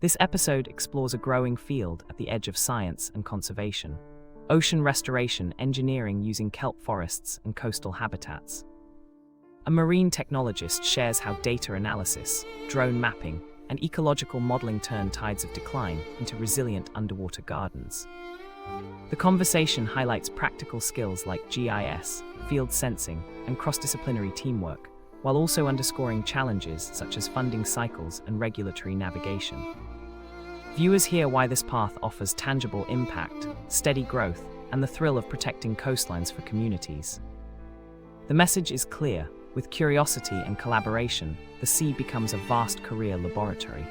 This episode explores a growing field at the edge of science and conservation: ocean restoration engineering using kelp forests and coastal habitats. A marine technologist shares how data analysis, drone mapping, and ecological modeling turn tides of decline into resilient underwater gardens. The conversation highlights practical skills like GIS, field sensing, and cross-disciplinary teamwork, while also underscoring challenges such as funding cycles and regulatory navigation. Viewers hear why this path offers tangible impact, steady growth, and the thrill of protecting coastlines for communities. The message is clear: with curiosity and collaboration, the sea becomes a vast career laboratory.